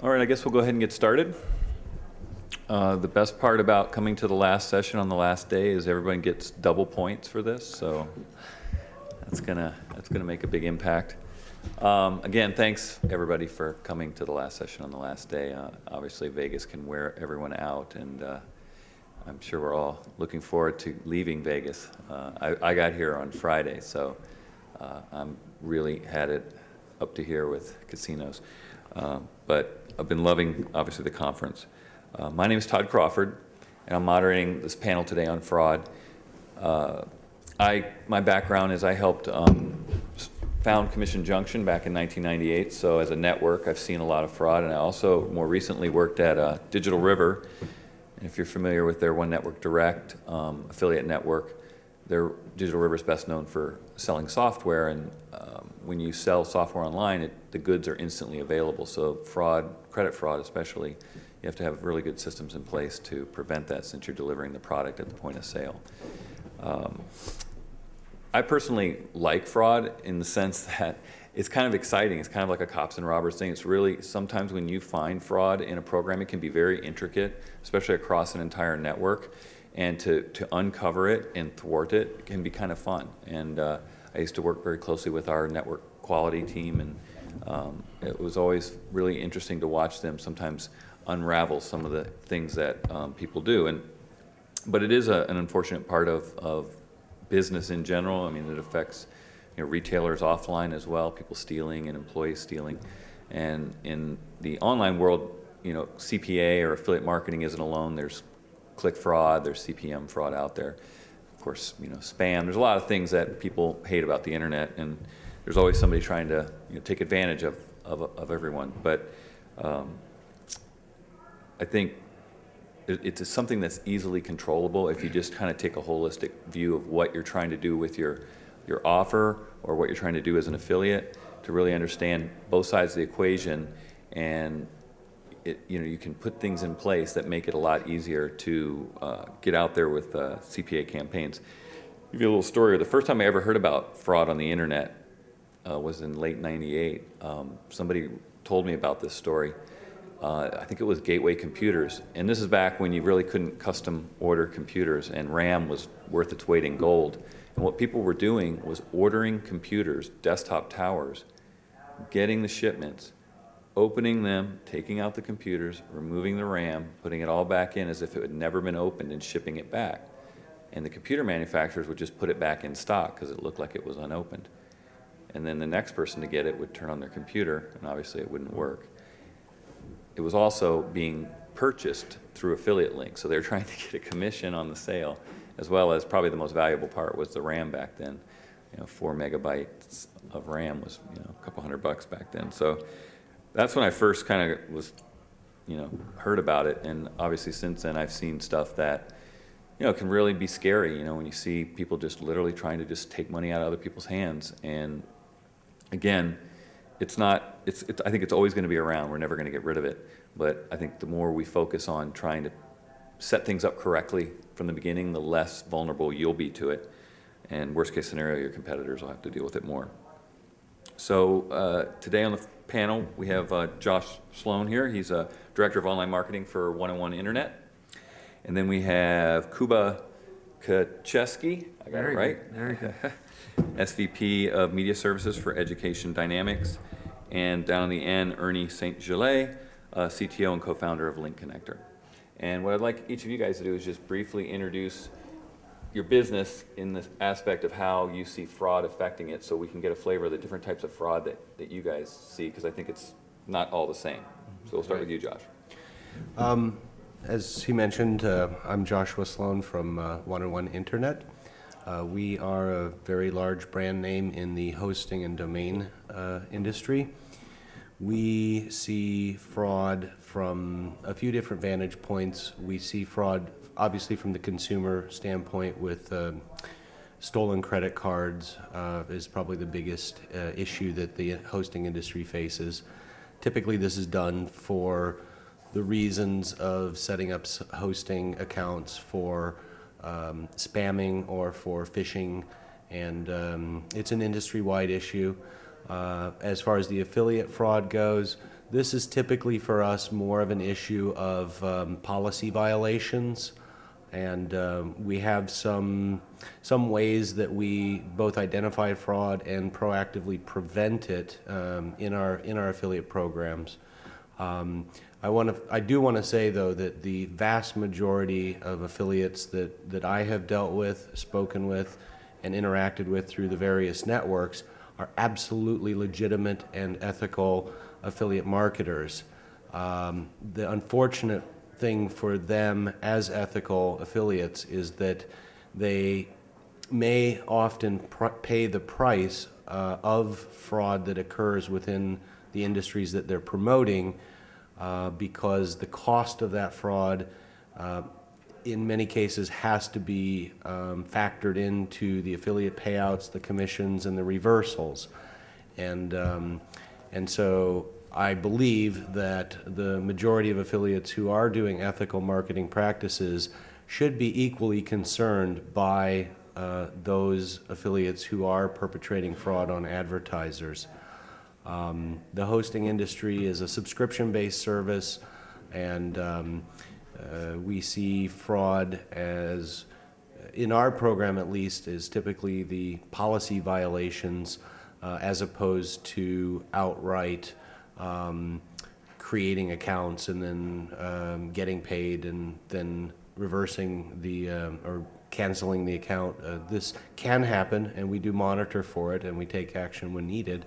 All right, I guess we'll go ahead and get started. The best part about coming to the last session on the last day is everyone gets double points for this, so that's gonna make a big impact. Again, thanks everybody for coming to the last session on the last day. Obviously, Vegas can wear everyone out, and I'm sure we're all looking forward to leaving Vegas. I got here on Friday, so I'm really had it up to here with casinos. But I've been loving, obviously, the conference. My name is Todd Crawford, and I'm moderating this panel today on fraud. My background is I helped found Commission Junction back in 1998, so as a network, I've seen a lot of fraud, and I also more recently worked at Digital River. And if you're familiar with their One Network Direct affiliate network, Digital River is best known for selling software, and when you sell software online, the goods are instantly available. So fraud, credit fraud especially, you have to have really good systems in place to prevent that since you're delivering the product at the point of sale. I personally like fraud in the sense that it's kind of exciting. It's kind of like a cops and robbers thing. It's really, sometimes when you find fraud in a program, it can be very intricate, especially across an entire network. And to uncover it and thwart it can be kind of fun. And I used to work very closely with our network quality team, and it was always really interesting to watch them sometimes unravel some of the things that people do. But it is an unfortunate part of business in general. I mean, it affects retailers offline as well, people stealing and employees stealing. And in the online world, CPA or affiliate marketing isn't alone. There's click fraud, there's CPM fraud out there. Of course, spam. There's a lot of things that people hate about the internet, and there's always somebody trying to take advantage of everyone. But I think it's something that's easily controllable if you just kind of take a holistic view of what you're trying to do with your offer or what you're trying to do as an affiliate, to really understand both sides of the equation, and you can put things in place that make it a lot easier to get out there with CPA campaigns. I'll give you a little story. The first time I ever heard about fraud on the internet was in late '98. Somebody told me about this story. I think it was Gateway Computers, and this is back when you really couldn't custom order computers, and RAM was worth its weight in gold. And what people were doing was ordering computers, desktop towers, getting the shipments, opening them, taking out the computers, removing the RAM, putting it all back in as if it had never been opened, and shipping it back. And the computer manufacturers would just put it back in stock because it looked like it was unopened. And then the next person to get it would turn on their computer, and obviously it wouldn't work. It was also being purchased through affiliate links, so they were trying to get a commission on the sale, as well as probably the most valuable part was the RAM back then. 4 megabytes of RAM was a couple $100 back then. So that's when I first kind of was, heard about it, and obviously since then I've seen stuff that, can really be scary. When you see people just literally trying to just take money out of other people's hands. And again, I think it's always going to be around. We're never going to get rid of it. But I think the more we focus on trying to set things up correctly from the beginning, the less vulnerable you'll be to it. And worst case scenario, your competitors will have to deal with it more. So today on the panel, we have Josh Sloan here. He's a Director of Online Marketing for 101 Internet. And then we have Kuba Kuczewski, I got it right? Very good. SVP of Media Services for EducationDynamics. And down on the end, Ernie St. Gelais, CTO and co-founder of LinkConnector. And what I'd like each of you guys to do is just briefly introduce your business in the aspect of how you see fraud affecting it, so we can get a flavor of the different types of fraud that you guys see, because I think it's not all the same. So we'll start with you, Josh. As he mentioned, I'm Joshua Sloan from 101 Internet. We are a very large brand name in the hosting and domain industry. We see fraud from a few different vantage points. We see fraud obviously from the consumer standpoint with stolen credit cards is probably the biggest issue that the hosting industry faces. Typically this is done for the reasons of setting up hosting accounts for spamming or for phishing, and it's an industry-wide issue. As far as the affiliate fraud goes, This is typically for us more of an issue of policy violations, and we have some ways that we both identify fraud and proactively prevent it in our affiliate programs. I do want to say, though, that the vast majority of affiliates that I have dealt with, spoken with, and interacted with through the various networks are absolutely legitimate and ethical affiliate marketers. The unfortunate thing for them as ethical affiliates is that they may often pay the price of fraud that occurs within the industries that they're promoting, because the cost of that fraud in many cases has to be factored into the affiliate payouts, the commissions, and the reversals. And so I believe that the majority of affiliates who are doing ethical marketing practices should be equally concerned by those affiliates who are perpetrating fraud on advertisers. The hosting industry is a subscription-based service, and we see fraud as, in our program at least, is typically the policy violations as opposed to outright creating accounts and then getting paid and then reversing the or canceling the account. This can happen, and we do monitor for it, and we take action when needed.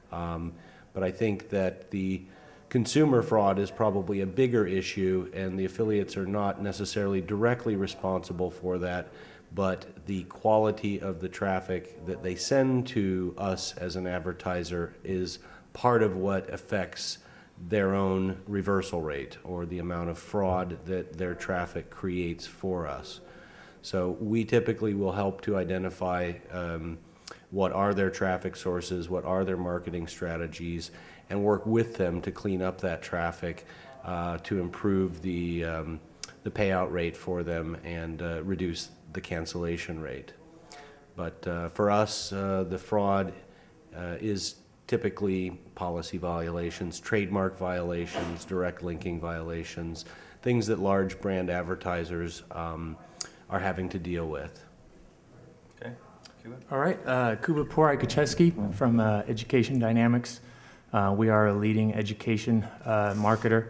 But I think that the consumer fraud is probably a bigger issue, and the affiliates are not necessarily directly responsible for that, but the quality of the traffic that they send to us as an advertiser is part of what affects their own reversal rate or the amount of fraud that their traffic creates for us. So we typically will help to identify what are their traffic sources, what are their marketing strategies, and work with them to clean up that traffic to improve the payout rate for them and reduce the cancellation rate. But for us, the fraud is typically policy violations, trademark violations, direct linking violations, things that large brand advertisers are having to deal with. Okay. Kuba? All right, Kuba Poraj-Kuczewski from EducationDynamics. We are a leading education marketer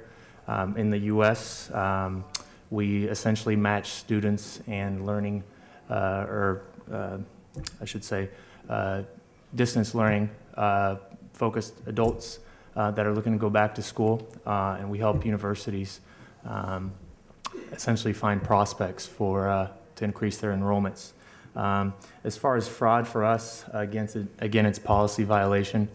in the U.S. We essentially match students and learning, or I should say, distance learning focused adults that are looking to go back to school, and we help universities essentially find prospects for to increase their enrollments. As far as fraud for us, again, it's policy violation.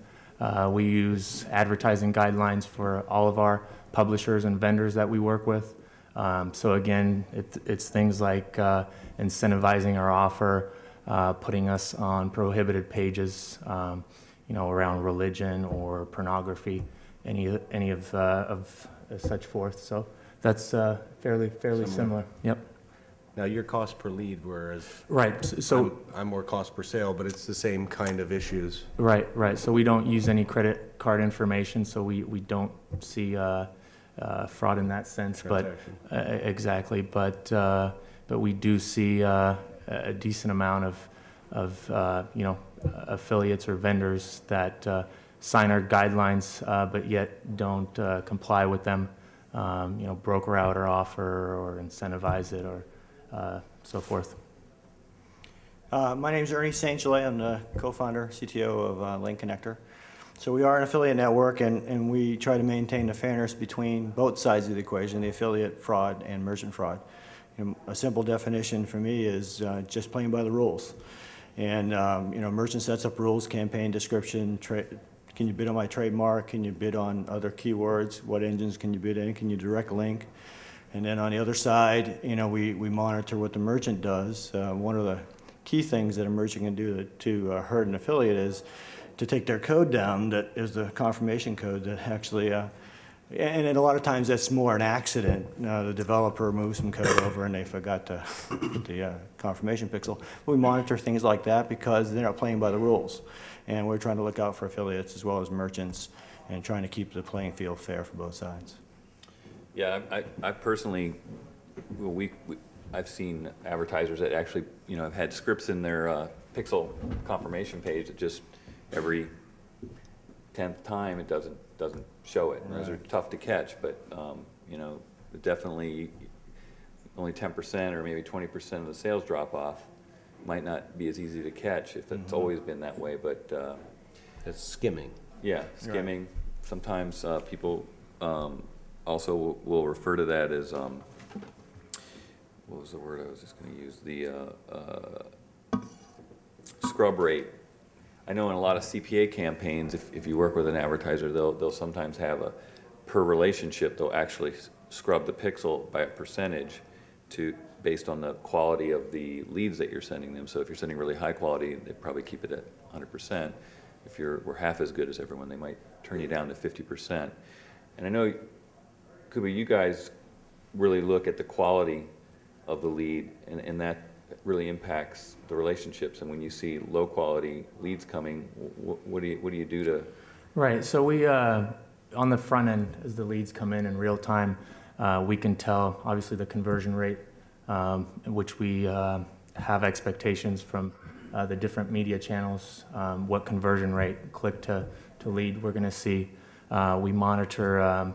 We use advertising guidelines for all of our publishers and vendors that we work with. So again, it's things like incentivizing our offer, putting us on prohibited pages, around religion or pornography, any of such forth. So that's fairly similar. Yep. Now, your cost per lead, whereas right. So I'm more cost per sale, but it's the same kind of issues. Right. So we don't use any credit card information, so we don't see fraud in that sense. But exactly. But we do see a decent amount of affiliates or vendors that sign our guidelines, but yet don't comply with them. Broker out our offer or incentivize it or so forth. My name is Ernie St. Gelais. I'm the co-founder, CTO of LinkConnector. So we are an affiliate network, and we try to maintain the fairness between both sides of the equation, the affiliate fraud and merchant fraud. A simple definition for me is just playing by the rules. And merchant sets up rules, campaign description, can you bid on my trademark? Can you bid on other keywords? What engines can you bid in? Can you direct link? And then on the other side, we monitor what the merchant does. One of the key things that a merchant can do to hurt an affiliate is to take their code down, that is the confirmation code that actually, and a lot of times that's more an accident. The developer moves some code over and they forgot to put the confirmation pixel. We monitor things like that because they're not playing by the rules. And we're trying to look out for affiliates as well as merchants and trying to keep the playing field fair for both sides. Yeah, I personally, well, I've seen advertisers that actually, you know, have had scripts in their pixel confirmation page that just every 10th time it doesn't show it. And those are tough to catch, but you know, definitely only 10% or maybe 20% of the sales drop off might not be as easy to catch if it's always been that way. But It's skimming. yeah, skimming. Sometimes people also will refer to that as what was the word I was just going to use? The scrub rate. I know in a lot of CPA campaigns, if you work with an advertiser, they'll sometimes have a per relationship. They'll actually scrub the pixel by a percentage based on the quality of the leads that you're sending them. So if you're sending really high quality, they probably keep it at 100%. If we're half as good as everyone, they might turn you down to 50%. And I know, Kuba, you guys really look at the quality of the lead, and that really impacts the relationships. And when you see low quality leads coming, what do you do to? Right. So we on the front end, as the leads come in real time, we can tell obviously the conversion rate, which we have expectations from the different media channels, what conversion rate, click to lead we're going to see. We monitor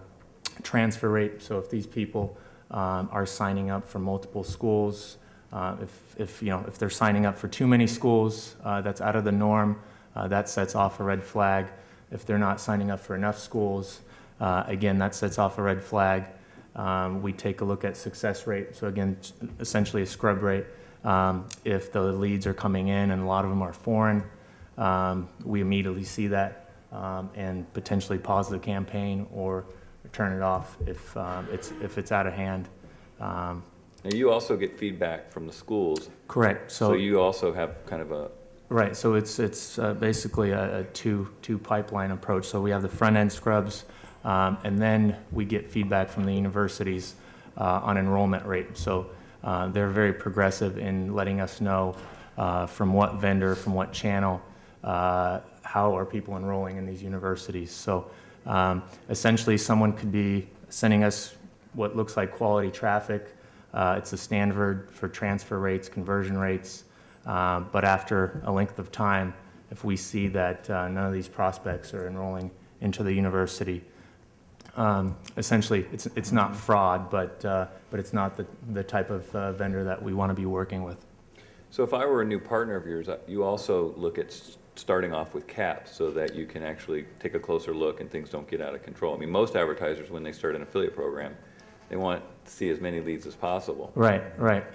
transfer rate. So if these people are signing up for multiple schools, if they're signing up for too many schools, that's out of the norm. That sets off a red flag. If they're not signing up for enough schools, again, that sets off a red flag. We take a look at success rate. So again, essentially a scrub rate. If the leads are coming in and a lot of them are foreign, we immediately see that and potentially pause the campaign or turn it off if it's out of hand. Now you also get feedback from the schools. Correct. So you also have kind of a right. So it's basically a two pipeline approach. So we have the front end scrubs, and then we get feedback from the universities on enrollment rate. So they're very progressive in letting us know from what vendor, from what channel, how are people enrolling in these universities. So essentially someone could be sending us what looks like quality traffic. It's a standard for transfer rates, conversion rates, but after a length of time, if we see that none of these prospects are enrolling into the university, essentially it's not fraud, but it's not the type of vendor that we want to be working with. So if I were a new partner of yours, you also look at starting off with caps so that you can actually take a closer look and things don't get out of control. I mean, most advertisers, when they start an affiliate program, they want to see as many leads as possible. Right.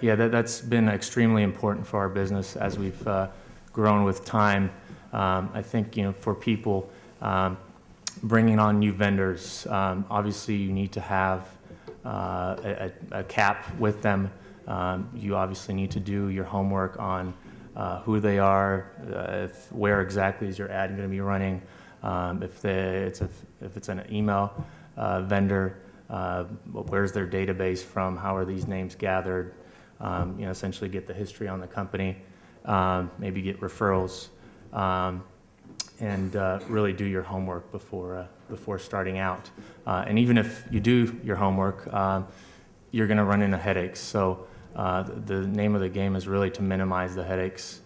Yeah, that's been extremely important for our business as we've grown with time. I think, for people bringing on new vendors, obviously you need to have a cap with them. You obviously need to do your homework on who they are, where exactly is your ad going to be running, if it's an email vendor, where's their database from, how are these names gathered, essentially get the history on the company, maybe get referrals, and really do your homework before starting out. And even if you do your homework, you're going to run into headaches. So the name of the game is really to minimize the headaches.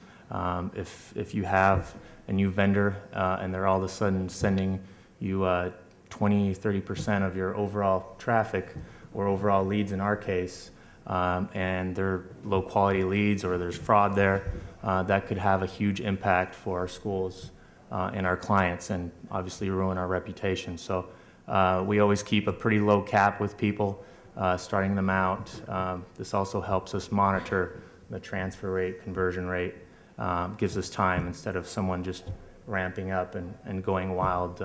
If you have a new vendor and they're all of a sudden sending you 20, 30% of your overall traffic or overall leads in our case, and they're low quality leads or there's fraud there, that could have a huge impact for our schools and our clients and obviously ruin our reputation. So we always keep a pretty low cap with people, starting them out. This also helps us monitor the transfer rate, conversion rate, gives us time instead of someone just ramping up and going wild.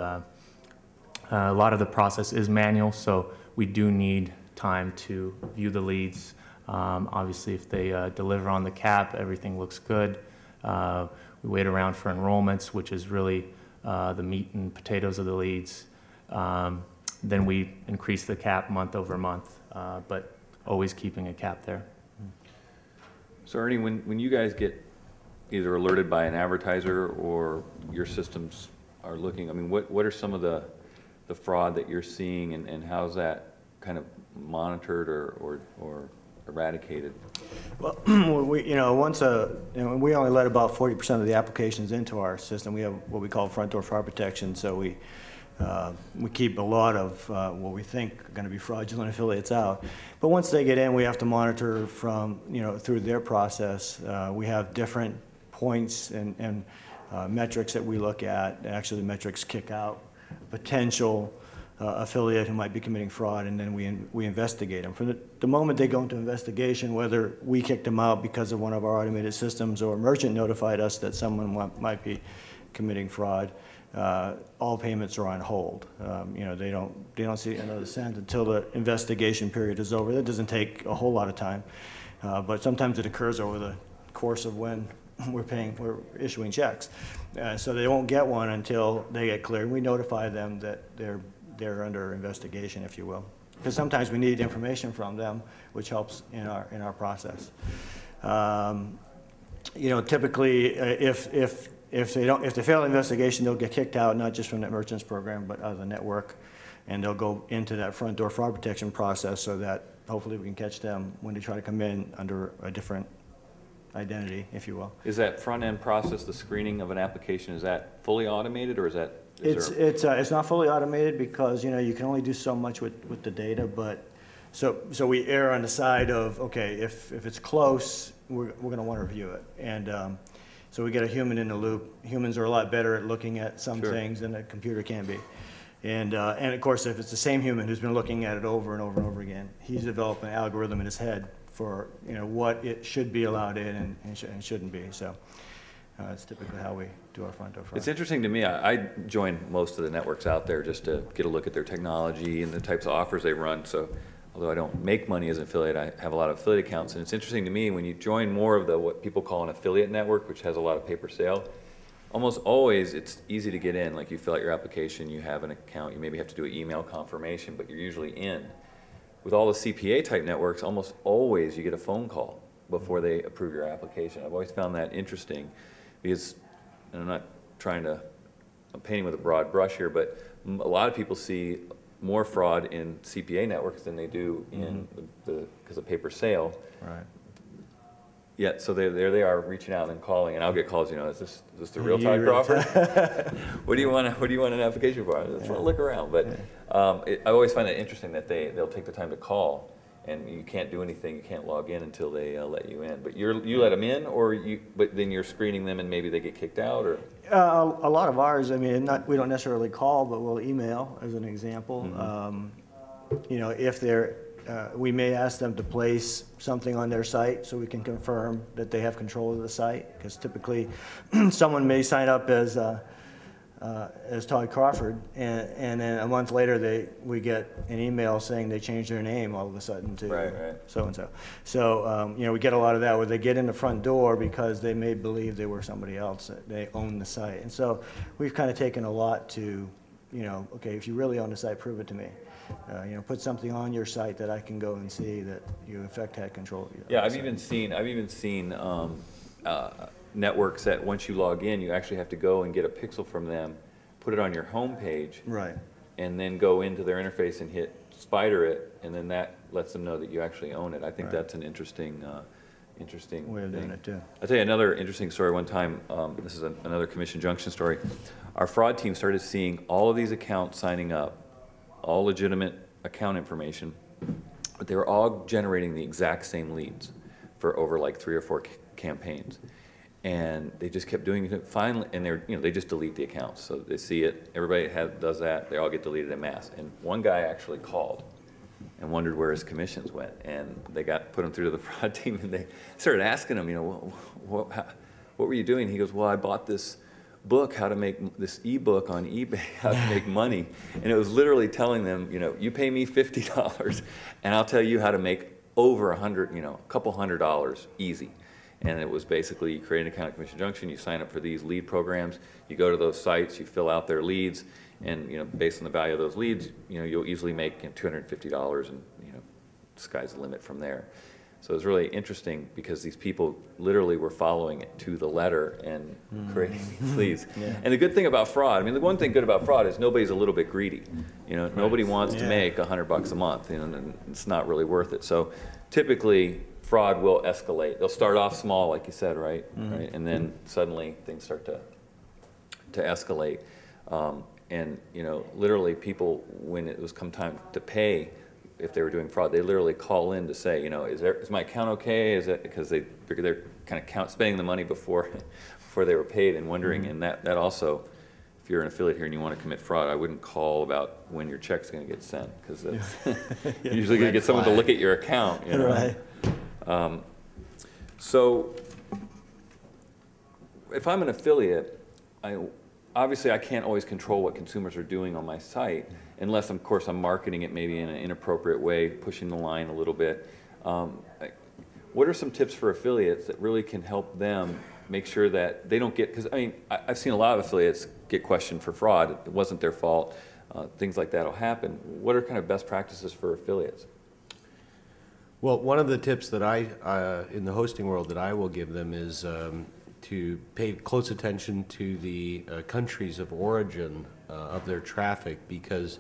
A lot of the process is manual, so we do need time to view the leads. Obviously, if they deliver on the cap, everything looks good. We wait around for enrollments, which is really the meat and potatoes of the leads. Then we increase the cap month over month, but always keeping a cap there. So Ernie, when you guys get either alerted by an advertiser or your systems are looking, I mean, what are some of the the fraud that you're seeing, and how's that kind of monitored or eradicated? Well, once we only let about 40% of the applications into our system. We have what we call front door fraud protection, so we keep a lot of what we think are going to be fraudulent affiliates out. But once they get in, we have to monitor from, through their process. We have different points and metrics that we look at. Actually, the metrics kick out potential affiliate who might be committing fraud, and then we investigate them. From the moment they go into investigation, whether we kicked them out because of one of our automated systems or a merchant notified us that someone might be committing fraud, all payments are on hold. They don't see another cent until the investigation period is over. That doesn't take a whole lot of time, but sometimes it occurs over the course of when we're issuing checks. So they won't get one until they get cleared. We notify them that they're under investigation, if you will, because sometimes we need information from them, which helps in our process. Typically, if they fail the investigation, they'll get kicked out, not just from that merchants program, but out of the network, and they'll go into that front door fraud protection process, so that hopefully we can catch them when they try to come in under a different identity, if you will. Is that front end process, the screening of an application, is that fully automated, or is that? It's not fully automated because you can only do so much with the data, but so we err on the side of, okay, if it's close, we're going to want to review it, and so we get a human in the loop. Humans are a lot better at looking at some things than a computer can be, and of course, if it's the same human who's been looking at it over and over and over again, he's developed an algorithm in his head for what it should be allowed in and shouldn't be. So. It's typically how we do our front door fraud. It's interesting to me. I join most of the networks out there just to get a look at their technology and the types of offers they run. So although I don't make money as an affiliate, I have a lot of affiliate accounts. And it's interesting to me when you join more of what people call an affiliate network, which has a lot of pay per sale, almost always it's easy to get in. Like you fill out your application, you have an account, you maybe have to do an email confirmation, but you're usually in. With all the CPA type networks, almost always you get a phone call before they approve your application. I've always found that interesting. Because, and I'm not I'm painting with a broad brush here, but a lot of people see more fraud in CPA networks than they do in because of paper sale. Right. Yeah, so there they are reaching out and calling, and I'll get calls. Is this the real Todd Crawford? What do you want an application for? I just want to look around. But I always find it interesting that they'll take the time to call. And you can't do anything, you can't log in until they let you in. But you let them in, but then you're screening them and maybe they get kicked out, or? A lot of ours, we don't necessarily call, but we'll email as an example. If we may ask them to place something on their site so we can confirm that they have control of the site, because typically someone may sign up as Todd Crawford, and then a month later we get an email saying they changed their name all of a sudden to so-and-so. So, we get a lot of that where they get in the front door because they may believe they were somebody else, that they own the site. And so we've kind of taken a lot to, okay, if you really own the site, prove it to me. Put something on your site that I can go and see that you in fact had control. Yeah, I've even seen networks that once you log in, you actually have to go and get a pixel from them, put it on your home page, right, and then go into their interface and hit spider it, and then that lets them know that you actually own it. I think that's an interesting way of doing it too. I'll tell you another interesting story. One time, this is another Commission Junction story. Our fraud team started seeing all of these accounts signing up, all legitimate account information, but they were all generating the exact same leads for over like 3 or 4 campaigns. And they just kept doing it. Finally, and they just delete the accounts. So they see it. Everybody does that. They all get deleted en masse. And one guy actually called and wondered where his commissions went. And they put him through to the fraud team, and they started asking him, what were you doing? He goes, well, I bought this book, this ebook on eBay, how to make money. And it was literally telling them, you pay me $50, and I'll tell you how to make over a couple $100 easy. And it was basically you create an account at Commission Junction, you sign up for these lead programs, you go to those sites, you fill out their leads, and based on the value of those leads, you'll easily make $250, and the sky's the limit from there. So it was really interesting because these people literally were following it to the letter and creating these. Yeah. And the good thing about fraud, I mean, the one thing good about fraud is nobody's a little bit greedy. You know, nobody wants to Yeah. make $100 a month, you know, and it's not really worth it. So typically, fraud will escalate. They'll start off small, like you said, right? Right? And then suddenly things start to escalate. And, you know, literally people, when it was come time to pay, if they were doing fraud, they literally call in to say, you know, is my account okay? Is it, because they're kind of spending the money before they were paid and wondering, and that also, if you're an affiliate here and you want to commit fraud, I wouldn't call about when your check's going to get sent, because that's you're usually going to get someone to look at your account, you know? Right. So if I'm an affiliate, obviously I can't always control what consumers are doing on my site, unless, of course, I'm marketing it maybe in an inappropriate way, pushing the line a little bit. What are some tips for affiliates that really can help them make sure that they don't get, because I mean, I've seen a lot of affiliates get questioned for fraud. It wasn't their fault. Things like that will happen. What are kind of best practices for affiliates? Well, one of the tips that in the hosting world that I will give them is to pay close attention to the countries of origin of their traffic, because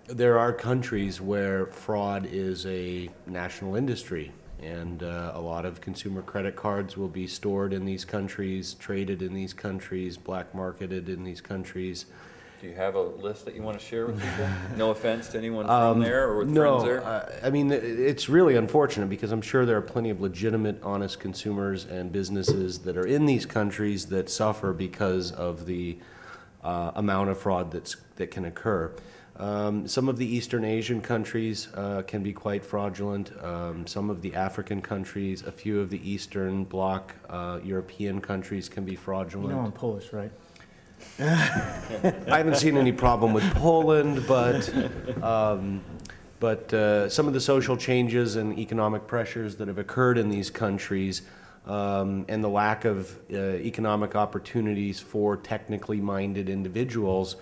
there are countries where fraud is a national industry, and a lot of consumer credit cards will be stored in these countries, traded in these countries, black marketed in these countries. Do you have a list that you want to share with people? No offense to anyone from there or with friends there. No, I mean, it's really unfortunate, because I'm sure there are plenty of legitimate, honest consumers and businesses that are in these countries that suffer because of the amount of fraud that can occur. Some of the Eastern Asian countries can be quite fraudulent. Some of the African countries, a few of the Eastern Bloc European countries can be fraudulent. You know I'm Polish, right? I haven't seen any problem with Poland, but some of the social changes and economic pressures that have occurred in these countries, and the lack of economic opportunities for technically minded individuals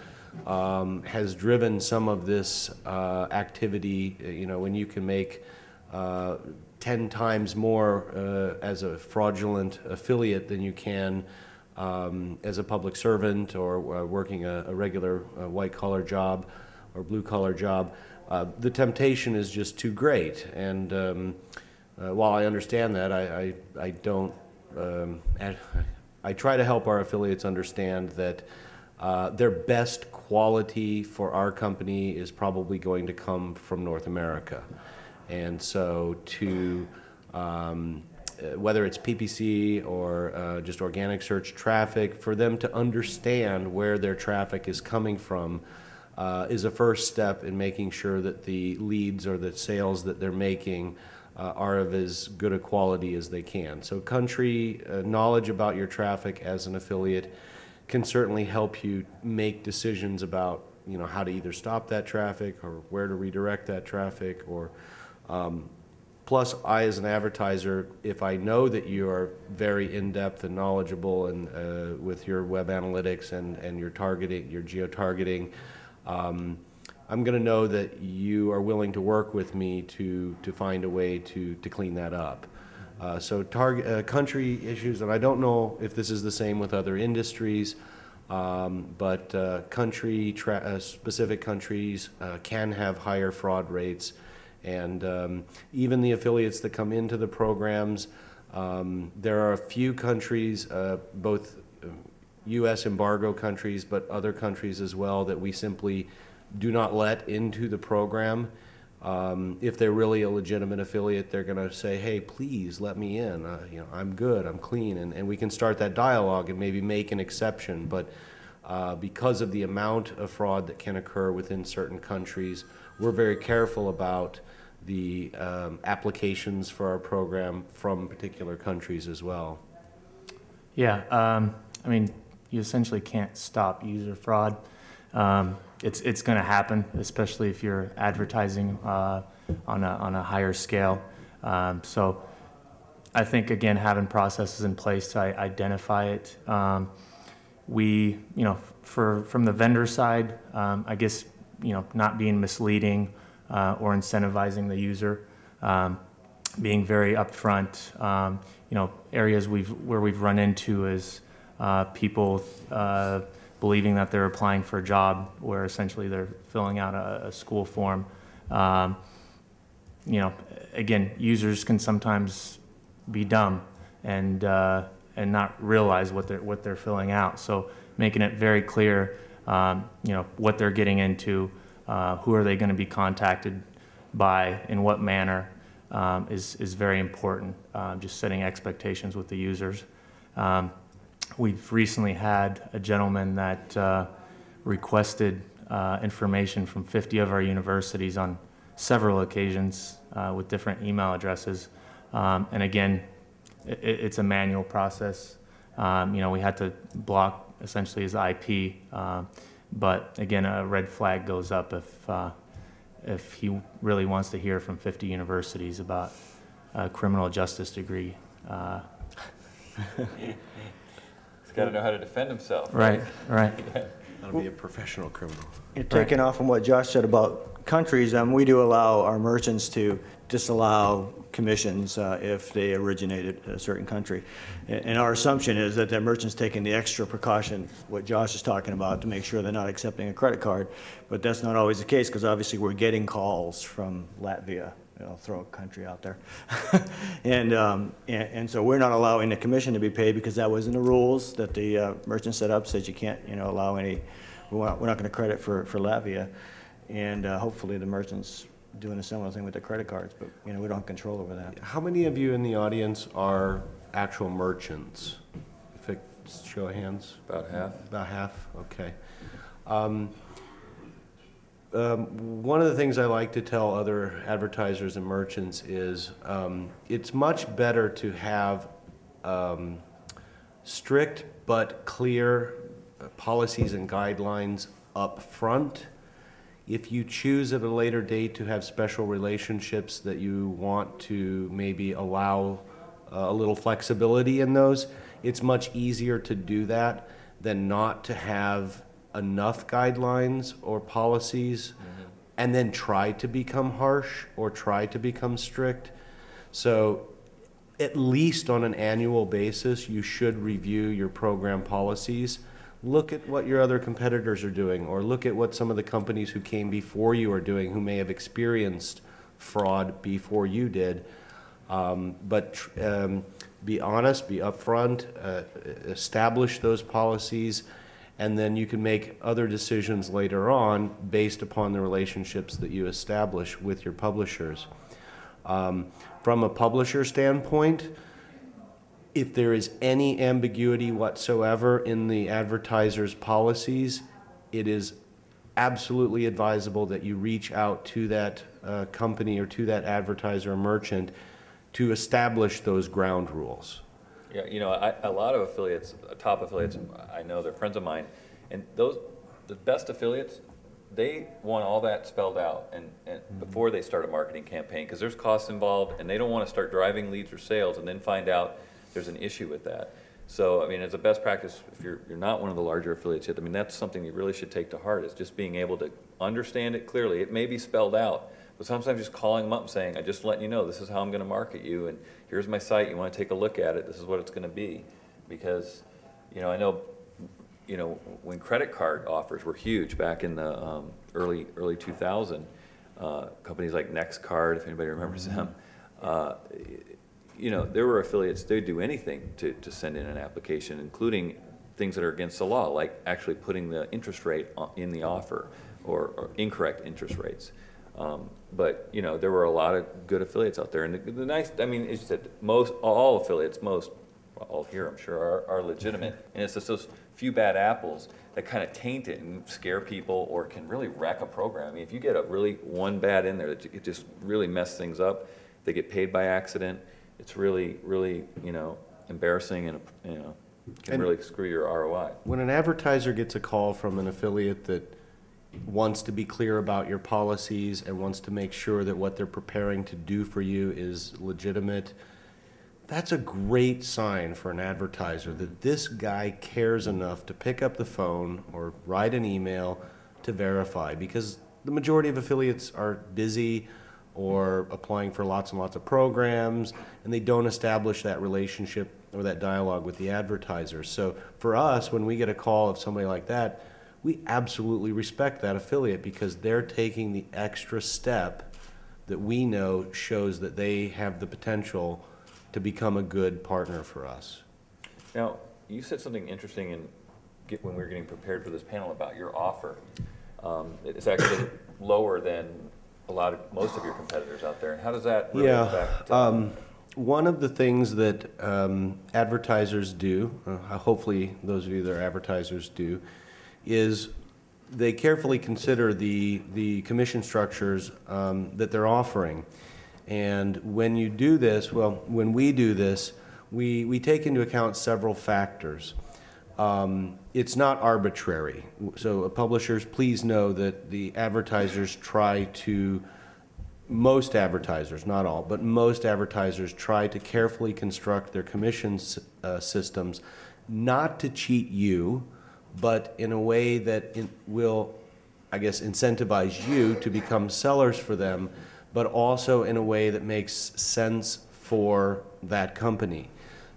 has driven some of this activity. You know, when you can make 10 times more as a fraudulent affiliate than you can as a public servant or working a regular white-collar job or blue-collar job, the temptation is just too great. And while I understand that, I don't. I try to help our affiliates understand that their best quality for our company is probably going to come from North America, and so to whether it's PPC or just organic search traffic, for them to understand where their traffic is coming from is a first step in making sure that the leads or the sales that they're making are of as good a quality as they can. So country knowledge about your traffic as an affiliate can certainly help you make decisions about, you know, how to either stop that traffic or where to redirect that traffic, or plus, I, as an advertiser, if I know that you are very in-depth and knowledgeable and with your web analytics and your targeting, your geo-targeting, I'm going to know that you are willing to work with me to find a way to clean that up. So country issues, and I don't know if this is the same with other industries, but specific countries can have higher fraud rates. And even the affiliates that come into the programs, there are a few countries, both U.S. embargo countries, but other countries as well, that we simply do not let into the program. If they're really a legitimate affiliate, they're going to say, hey, please let me in. You know, I'm good, I'm clean. And we can start that dialogue and maybe make an exception. But because of the amount of fraud that can occur within certain countries, we're very careful about the applications for our program from particular countries as well. Yeah, I mean, you essentially can't stop user fraud. It's going to happen, especially if you're advertising on a higher scale. So I think, again, having processes in place to identify it. We, you know, from the vendor side, I guess, you know, not being misleading or incentivizing the user. being very upfront. Areas where we've run into is people believing that they're applying for a job where essentially they're filling out a school form. Again, users can sometimes be dumb and not realize what they're filling out. So making it very clear, what they're getting into, who are they going to be contacted by, in what manner, is very important. Just setting expectations with the users. We've recently had a gentleman that requested information from 50 of our universities on several occasions with different email addresses. And again, it's a manual process. We had to block essentially his IP. But again, a red flag goes up if he really wants to hear from 50 universities about a criminal justice degree. He's got to know how to defend himself. Right. That'll be a professional criminal. Taking off from what Josh said about countries, we do allow our merchants to disallow commissions if they originated in a certain country. And our assumption is that the merchant's taking the extra precaution, what Josh is talking about, to make sure they're not accepting a credit card. But that's not always the case, because obviously we're getting calls from Latvia. Throw a country out there. and so we're not allowing the commission to be paid because that was in the rules that the merchant set up, says you can't allow any, we're not going to credit for Latvia. And hopefully the merchant's doing a similar thing with the credit cards, but we don't have control over that. How many of you in the audience are actual merchants? If it show of hands? About half. About half, okay. One of the things I like to tell other advertisers and merchants is it's much better to have strict but clear policies and guidelines up front. If you choose at a later date to have special relationships that you want to maybe allow a little flexibility in those, it's much easier to do that than not to have enough guidelines or policies and then try to become harsh or try to become strict. So at least on an annual basis, you should review your program policies. Look at what your other competitors are doing, or look at what some of the companies who came before you are doing, who may have experienced fraud before you did. But be honest, be upfront, establish those policies, and then you can make other decisions later on based upon the relationships that you establish with your publishers. From a publisher standpoint, if there is any ambiguity whatsoever in the advertiser's policies, it is absolutely advisable that you reach out to that company or to that advertiser or merchant to establish those ground rules. Yeah, a lot of affiliates, top affiliates, I know they're friends of mine, and the best affiliates, they want all that spelled out and before they start a marketing campaign, because there's costs involved, and they don't want to start driving leads or sales and then find out there's an issue with that. So, as a best practice, if you're not one of the larger affiliates yet, that's something you really should take to heart, is just being able to understand it clearly. It may be spelled out, but sometimes just calling them up and saying, I just letting you know, this is how I'm going to market you, and here's my site, you want to take a look at it, this is what it's going to be. Because, I know, when credit card offers were huge back in the early 2000, companies like NextCard, if anybody remembers them, there were affiliates, they'd do anything to send in an application, including things that are against the law, like actually putting the interest rate in the offer or incorrect interest rates. But, there were a lot of good affiliates out there. And the nice, is that all affiliates, all here I'm sure, are legitimate. And it's just those few bad apples that kind of taint it and scare people or can really wreck a program. If you get one bad in there, it just really mess things up. They get paid by accident. It's really, embarrassing and, can really screw your ROI. When an advertiser gets a call from an affiliate that wants to be clear about your policies and wants to make sure that what they're preparing to do for you is legitimate, that's a great sign for an advertiser that this guy cares enough to pick up the phone or write an email to verify, because the majority of affiliates are busy or applying for lots and lots of programs, and they don't establish that relationship or that dialogue with the advertisers. So for us, when we get a call of somebody like that, we absolutely respect that affiliate because they're taking the extra step that we know shows that they have the potential to become a good partner for us. Now, you said something interesting when we were getting prepared for this panel about your offer. It's actually lower than most of your competitors out there. And how does that really affect? One of the things that advertisers do, hopefully those of you that are advertisers do, is they carefully consider the commission structures that they're offering. And when you do this, well, when we do this, we take into account several factors. It's not arbitrary. So publishers, please know that the advertisers most advertisers, not all, but most advertisers try to carefully construct their commission systems not to cheat you, but in a way that will, I guess, incentivize you to become sellers for them, but also in a way that makes sense for that company.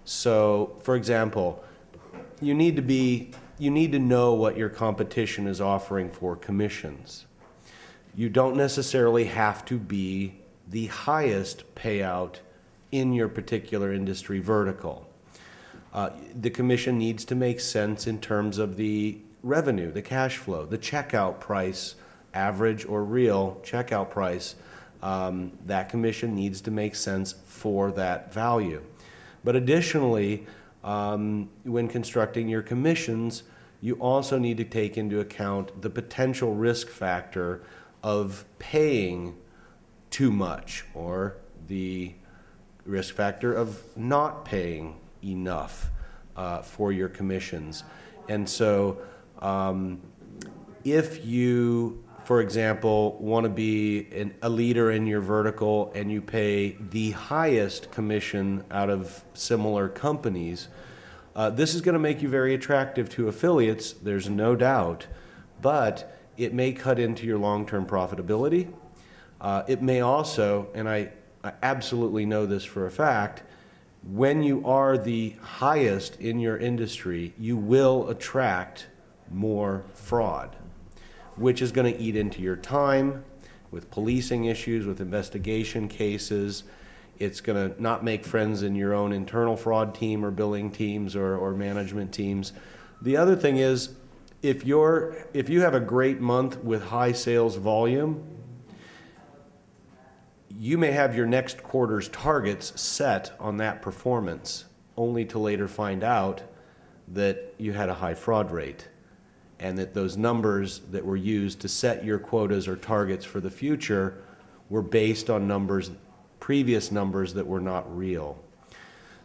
So, for example, you need to know what your competition is offering for commissions. You don't necessarily have to be the highest payout in your particular industry vertical. The commission needs to make sense in terms of the revenue, the cash flow, the checkout price, average or real checkout price. That commission needs to make sense for that value. But additionally, when constructing your commissions, you also need to take into account the potential risk factor of paying too much or the risk factor of not paying enough for your commissions. And so if you, for example, want to be a leader in your vertical and you pay the highest commission out of similar companies, this is going to make you very attractive to affiliates, there's no doubt, but it may cut into your long-term profitability. It may also, and I absolutely know this for a fact, when you are the highest in your industry, you will attract more fraud, which is going to eat into your time with policing issues, with investigation cases. It's going to not make friends in your own internal fraud team or billing teams or management teams. The other thing is, if you have a great month with high sales volume, you may have your next quarter's targets set on that performance, only to later find out that you had a high fraud rate and that those numbers that were used to set your quotas or targets for the future were based on previous numbers that were not real.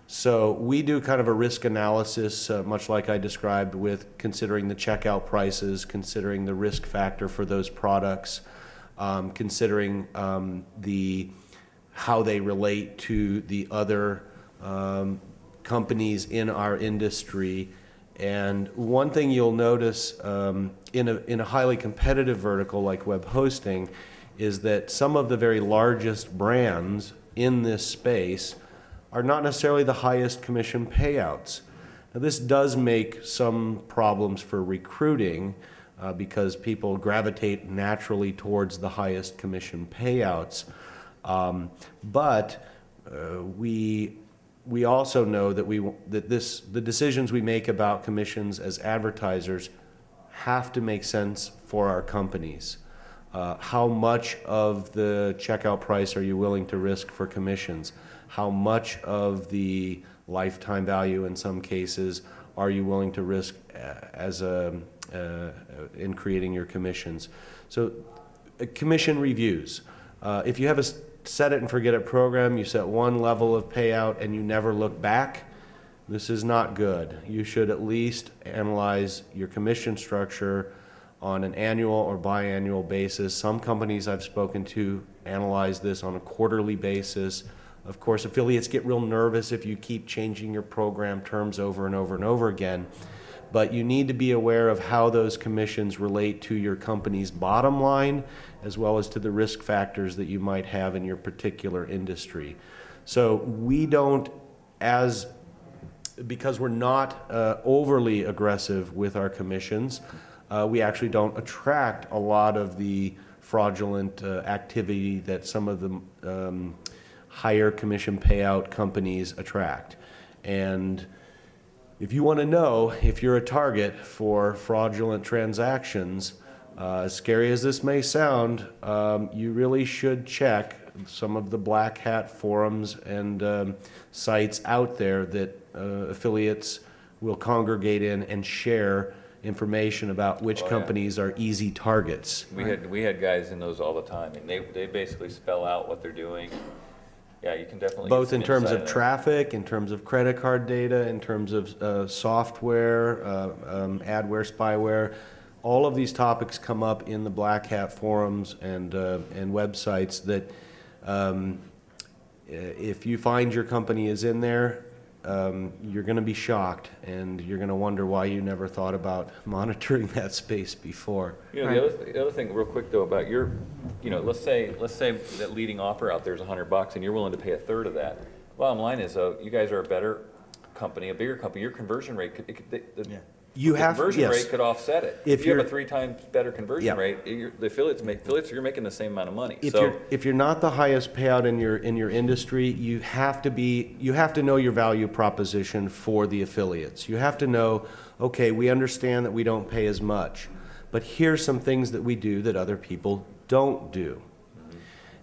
So we do kind of a risk analysis, much like I described, with considering the checkout prices, considering the risk factor for those products, considering how they relate to the other companies in our industry. And one thing you'll notice in a highly competitive vertical like web hosting is that some of the very largest brands in this space are not necessarily the highest commission payouts. Now, this does make some problems for recruiting because people gravitate naturally towards the highest commission payouts. But we also know that the decisions we make about commissions as advertisers have to make sense for our companies. How much of the checkout price are you willing to risk for commissions? How much of the lifetime value in some cases are you willing to risk in creating your commissions? So commission reviews. If you have a set it and forget it program, you set one level of payout and you never look back, this is not good. You should at least analyze your commission structure on an annual or biannual basis. Some companies I've spoken to analyze this on a quarterly basis. Of course, affiliates get real nervous if you keep changing your program terms over and over and over again. but you need to be aware of how those commissions relate to your company's bottom line, as well as to the risk factors that you might have in your particular industry. So we don't, because we're not overly aggressive with our commissions, we actually don't attract a lot of the fraudulent activity that some of the higher commission payout companies attract. And if you want to know if you're a target for fraudulent transactions, as scary as this may sound, you really should check some of the black hat forums and sites out there that affiliates will congregate in and share information about which companies are easy targets. We had guys in those all the time, and they basically spell out what they're doing. Yeah, you can definitely Both get in some terms insight of on that. traffic, in terms of credit card data, in terms of software, adware, spyware. All of these topics come up in the black hat forums and websites that if you find your company is in there, you're going to be shocked, and you're going to wonder why you never thought about monitoring that space before. You know, the other thing, real quick though, about your, you know, let's say that leading offer out there is $100, and you're willing to pay a third of that. Bottom line is, though, you guys are a better company, a bigger company. Your conversion rate could, You have, conversion yes. rate could offset it. If If you have you're- a 3 times better conversion Yeah. rate, the affiliates, you're making the same amount of money. If you're not the highest payout in your industry, you have to know your value proposition for the affiliates. You have to know, okay, we understand that we don't pay as much, but here's some things that we do that other people don't do.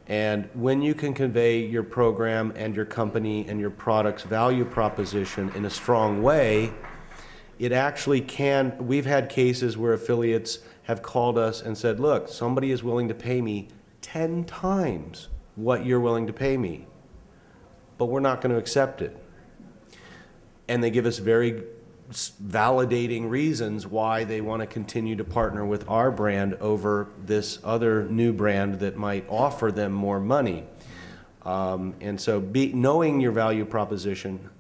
And when you can convey your program and your company and your product's value proposition in a strong way, it actually can. We've had cases where affiliates have called us and said, look, somebody is willing to pay me 10 times what you're willing to pay me, but we're not going to accept it. And they give us very validating reasons why they want to continue to partner with our brand over this other new brand that might offer them more money. And so knowing your value proposition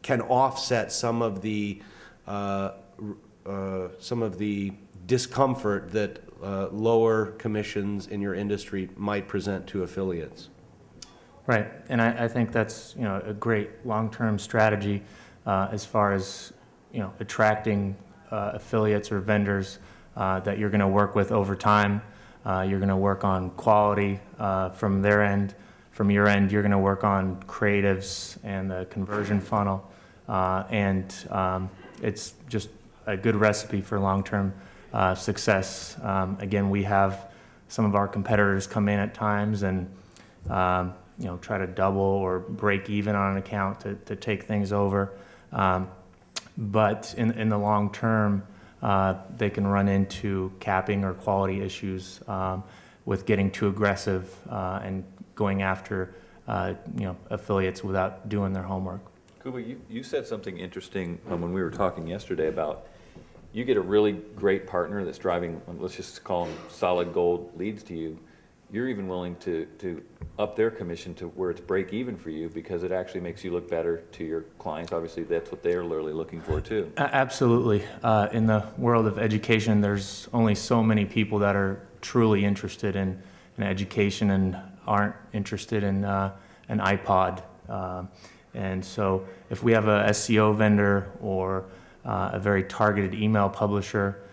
can offset some of the discomfort that lower commissions in your industry might present to affiliates. Right, and I think that's, you know, a great long-term strategy as far as, you know, attracting affiliates or vendors that you're going to work with over time. You're going to work on quality from their end. From your end, you're going to work on creatives and the conversion funnel, and it's just a good recipe for long-term success. Again, we have some of our competitors come in at times and you know, try to double or break even on an account to take things over. But in the long term, they can run into capping or quality issues with getting too aggressive and going after you know, affiliates without doing their homework. Kuba, you said something interesting when we were talking yesterday about you get a really great partner that's driving, let's just call them solid gold leads to you. You're even willing to up their commission to where it's break even for you because it actually makes you look better to your clients. Obviously, that's what they're literally looking for too. Absolutely. In the world of education, there's only so many people that are truly interested in education and aren't interested in an iPod. And so if we have a SEO vendor or a very targeted email publisher,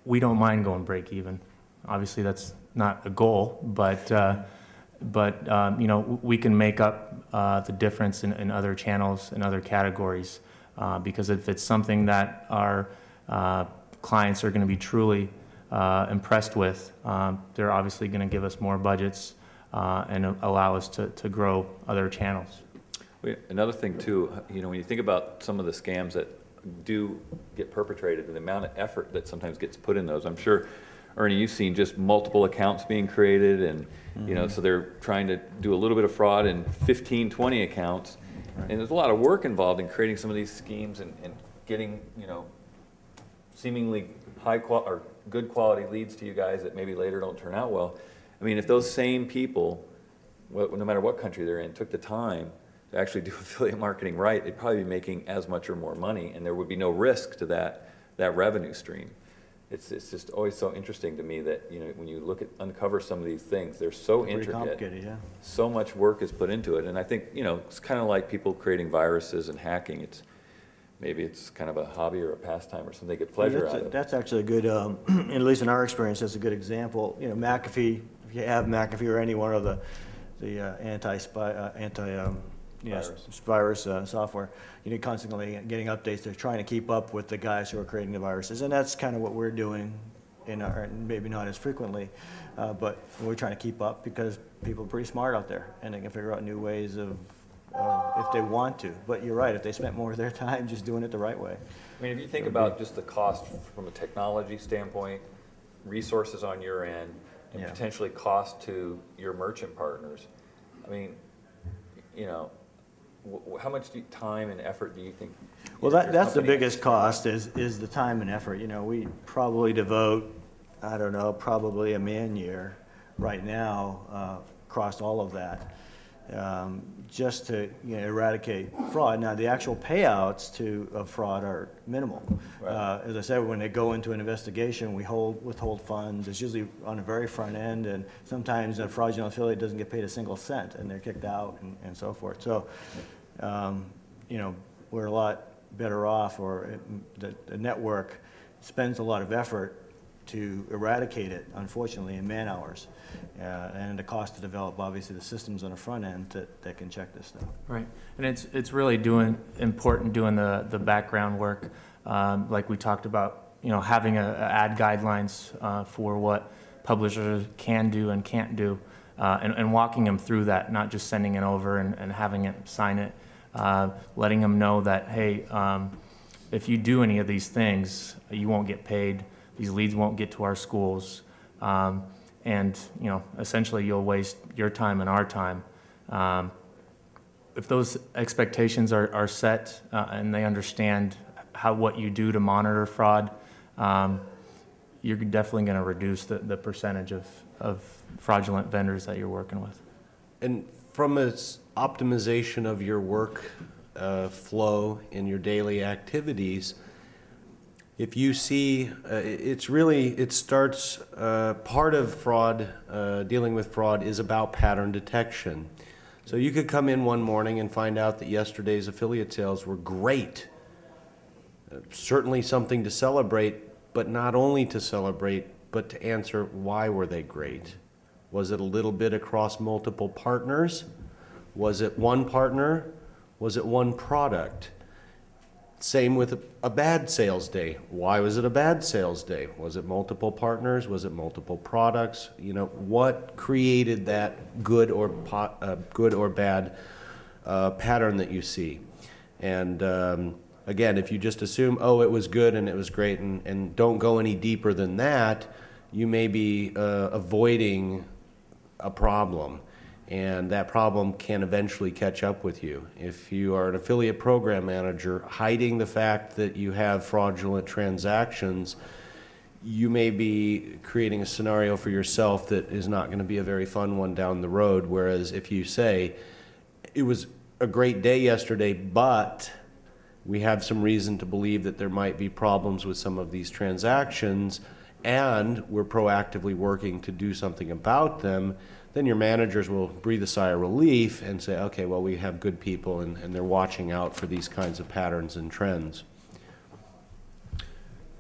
we don't mind going break even. Obviously, that's not a goal, but you know, we can make up the difference in other channels and other categories because if it's something that our clients are going to be truly impressed with, they're obviously going to give us more budgets and allow us to grow other channels. Another thing too, you know, when you think about some of the scams that do get perpetrated and the amount of effort that sometimes gets put in those, I'm sure, Ernie, you've seen just multiple accounts being created and, you know, so they're trying to do a little bit of fraud in 15, 20 accounts. Right. And there's a lot of work involved in creating some of these schemes and getting, you know, seemingly high quality or good quality leads to you guys that maybe later don't turn out well. I mean, if those same people, no matter what country they're in, took the time to actually do affiliate marketing right, they'd probably be making as much or more money, and there would be no risk to that revenue stream. It's just always so interesting to me that, you know, when you uncover some of these things, they're so Pretty intricate. complicated, yeah. So much work is put into it, and I think, you know, it's kind of like people creating viruses and hacking. Maybe it's kind of a hobby or a pastime or something they get pleasure out of. That's actually a good, at least in our experience, that's a good example. You know, McAfee, if you have McAfee or any one of the virus software, you know, constantly getting updates. They're trying to keep up with the guys who are creating the viruses, and that's kind of what we're doing in our, maybe not as frequently, but we're trying to keep up because people are pretty smart out there, and they can figure out new ways of if they want to. But you're right, if they spent more of their time just doing it the right way. I mean, if you think about just the cost from a technology standpoint, resources on your end, and Yeah. potentially cost to your merchant partners, I mean, you know, how much time and effort do you think? Well, your that's the company biggest cost is the time and effort. You know, we probably devote, I don't know, probably a man-year right now across all of that, just to, you know, eradicate fraud. Now, the actual payouts of fraud are minimal. Right. As I said, when they go into an investigation, we withhold funds. It's usually on the very front end, and sometimes a fraudulent affiliate doesn't get paid a single cent, and they're kicked out and so forth. So, you know, we're a lot better off, or the network spends a lot of effort to eradicate it, unfortunately, in man hours. And the cost to develop, obviously, the systems on the front end that can check this stuff. Right, and it's really important doing the background work, like we talked about, you know, having ad guidelines for what publishers can do and can't do, and walking them through that, not just sending it over and having it sign it, letting them know that, hey, if you do any of these things, you won't get paid. These leads won't get to our schools. And, you know, essentially you'll waste your time and our time. If those expectations are set and they understand what you do to monitor fraud, you're definitely going to reduce the percentage of fraudulent vendors that you're working with. And from an optimization of your work flow in your daily activities, if you see, it starts, part of fraud, dealing with fraud is about pattern detection. So you could come in one morning and find out that yesterday's affiliate sales were great. Certainly something to celebrate, but not only to celebrate, but to answer why were they great. Was it a little bit across multiple partners? Was it one partner? Was it one product? Same with a bad sales day. Why was it a bad sales day? Was it multiple partners? Was it multiple products? You know, what created that good or bad pattern that you see? And again, if you just assume, oh, it was good and it was great, and don't go any deeper than that, you may be avoiding a problem. And that problem can eventually catch up with you. If you are an affiliate program manager, hiding the fact that you have fraudulent transactions, you may be creating a scenario for yourself that is not going to be a very fun one down the road. Whereas if you say, it was a great day yesterday, but we have some reason to believe that there might be problems with some of these transactions, and we're proactively working to do something about them, then your managers will breathe a sigh of relief and say, okay, well, we have good people and they're watching out for these kinds of patterns and trends.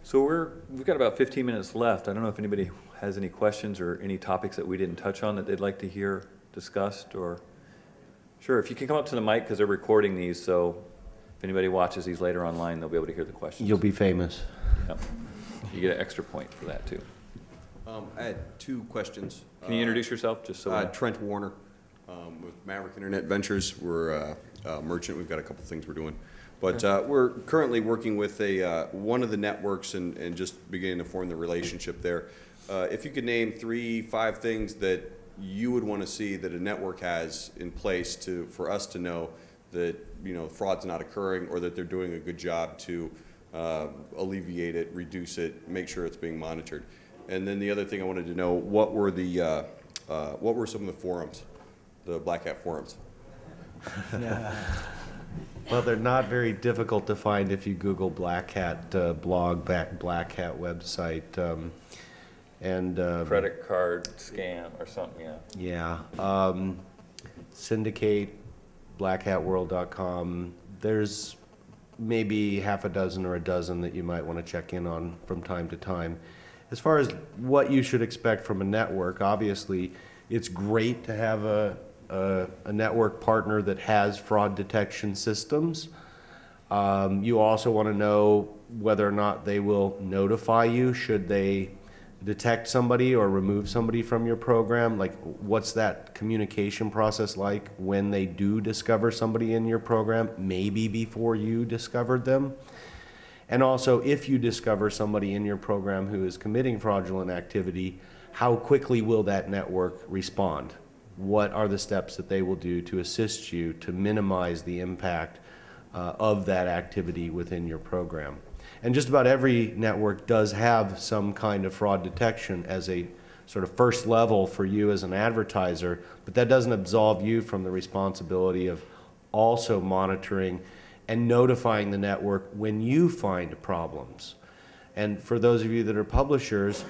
So we've got about 15 minutes left. I don't know if anybody has any questions or any topics that we didn't touch on that they'd like to hear discussed, or sure, if you can come up to the mic, because they're recording these, so if anybody watches these later online, they'll be able to hear the questions. You'll be famous. Yep. You get an extra point for that too. I had two questions. Can you introduce yourself, just so? Trent Warner with Maverick Internet Ventures. We're a merchant. We've got a couple things we're doing. But we're currently working with one of the networks and just beginning to form the relationship there. If you could name 3-5 things that you would want to see that a network has in place for us to know that, you know, fraud's not occurring, or that they're doing a good job to alleviate it, reduce it, make sure it's being monitored. And then the other thing I wanted to know, what were some of the forums, the Black Hat forums? Well, they're not very difficult to find if you Google Black Hat blog, Black Hat website, Credit card scam or something, yeah. Yeah. Syndicate, blackhatworld.com. There's maybe half a dozen or a dozen that you might want to check in on from time to time. As far as what you should expect from a network, obviously, it's great to have a network partner that has fraud detection systems. You also want to know whether or not they will notify you should they detect somebody or remove somebody from your program. Like, what's that communication process like when they do discover somebody in your program, maybe before you discovered them? And also, if you discover somebody in your program who is committing fraudulent activity, how quickly will that network respond? What are the steps that they will do to assist you to minimize the impact of that activity within your program? And just about every network does have some kind of fraud detection as a sort of first level for you as an advertiser, but that doesn't absolve you from the responsibility of also monitoring and notifying the network when you find problems. And for those of you that are publishers,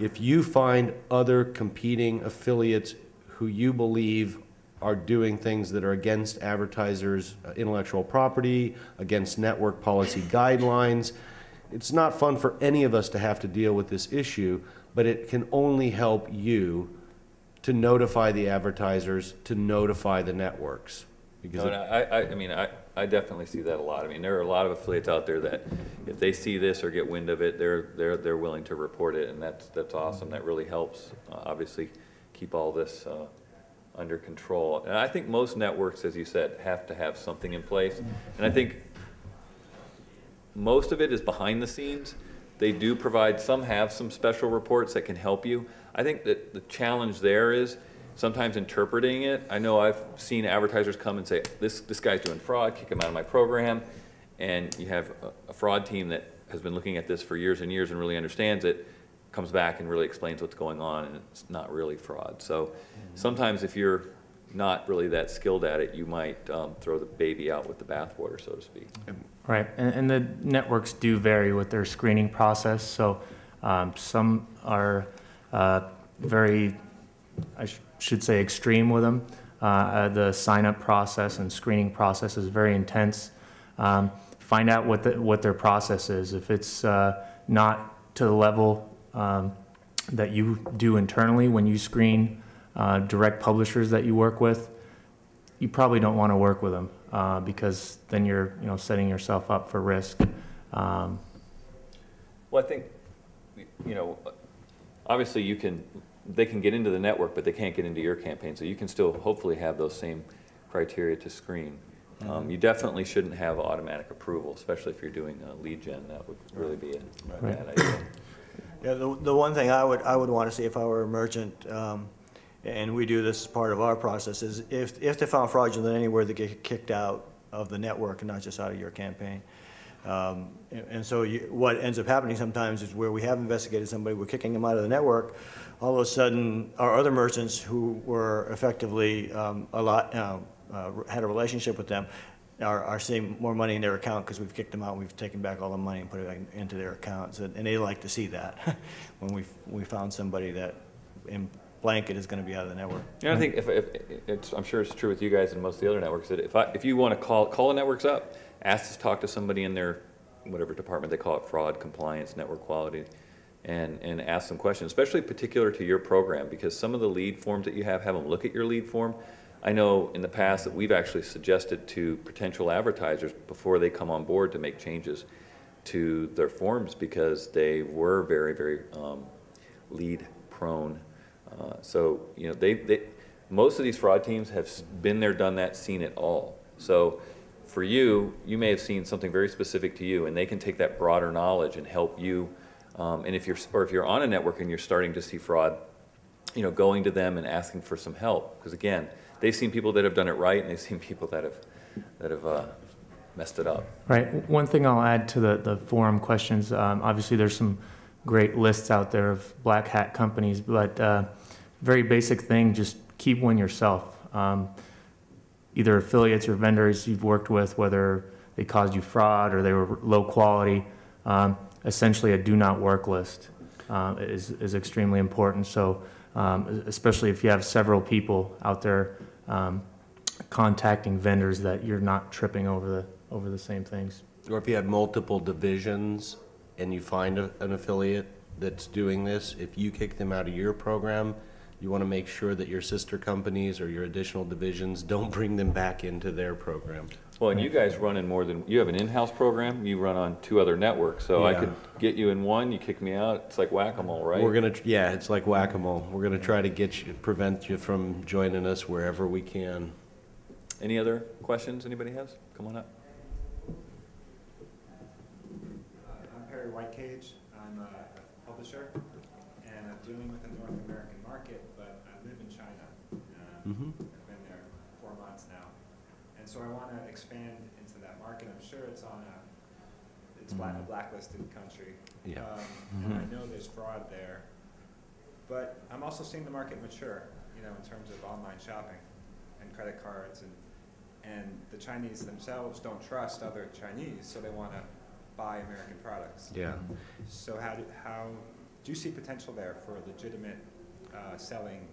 if you find other competing affiliates who you believe are doing things that are against advertisers' intellectual property, against network policy guidelines, it's not fun for any of us to have to deal with this issue, but it can only help you to notify the advertisers, to notify the networks. Because I definitely see that a lot. I mean, there are a lot of affiliates out there that if they see this or get wind of it, they're willing to report it, and that's awesome. That really helps, obviously, keep all this under control. And I think most networks, as you said, have to have something in place. And I think most of it is behind the scenes. They do provide, some have some special reports that can help you. I think that the challenge there is sometimes interpreting it. I know I've seen advertisers come and say, this guy's doing fraud, kick him out of my program. And you have a fraud team that has been looking at this for years and years and really understands it, comes back and really explains what's going on, and it's not really fraud. So sometimes if you're not really that skilled at it, you might throw the baby out with the bathwater, so to speak. Right, and the networks do vary with their screening process. So some are very, I should say, extreme with them. The sign-up process and screening process is very intense. Find out what their process is. If it's not to the level that you do internally when you screen direct publishers that you work with, you probably don't want to work with them because then you're setting yourself up for risk. Well, I think, obviously they can get into the network, but they can't get into your campaign. So you can still hopefully have those same criteria to screen. You definitely shouldn't have automatic approval, especially if you're doing lead gen. That would really be a bad idea. Yeah, the one thing I would want to see if I were a merchant, and we do this as part of our process, is if they found fraudulent anywhere, they get kicked out of the network and not just out of your campaign. And so what ends up happening sometimes is where we have investigated somebody, we're kicking them out of the network, all of a sudden our other merchants who were effectively had a relationship with them are seeing more money in their account because we've kicked them out, we've taken back all the money and put it back into their accounts, and they like to see that when we found somebody that in blanket is going to be out of the network. Yeah, I think if it's, I'm sure it's true with you guys and most of the other networks, that if you want to call the networks up, ask to talk to somebody in their whatever department they call it, fraud, compliance, network quality, and ask some questions, especially particular to your program, because some of the lead forms that you have them look at your lead form. I know in the past that we've actually suggested to potential advertisers before they come on board to make changes to their forms because they were very, very lead prone. So most of these fraud teams have been there, done that, seen it all. So for you, you may have seen something very specific to you, and they can take that broader knowledge and help you. And if you're on a network and you're starting to see fraud, going to them and asking for some help, because again, they've seen people that have done it right, and they've seen people that have messed it up. Right. One thing I'll add to the forum questions. Obviously, there's some great lists out there of black hat companies, but very basic thing: just keep one yourself. either affiliates or vendors you've worked with, whether they caused you fraud or they were low quality. Essentially, a do not work list is extremely important. So, especially if you have several people out there contacting vendors, that you're not tripping over the same things. Or if you have multiple divisions and you find an affiliate that's doing this, if you kick them out of your program, you want to make sure that your sister companies or your additional divisions don't bring them back into their program. Well, and you guys run in more than, you have an in-house program, you run on 2 other networks, so I Yeah. could get you in one, you kick me out, it's like whack-a-mole, right? We're gonna, yeah, it's like whack-a-mole. We're gonna try to prevent you from joining us wherever we can. Any other questions anybody has? Come on up. I'm Perry Whitecage. I'm a publisher, and I'm dealing with the North American market, but I live in China. I've been there 4 months now. And so I want to expand into that market. I'm sure it's on a blacklisted country. Yeah. And I know there's fraud there. But I'm also seeing the market mature, in terms of online shopping and credit cards. And the Chinese themselves don't trust other Chinese, so they want to buy American products. Yeah. So how do you see potential there for legitimate selling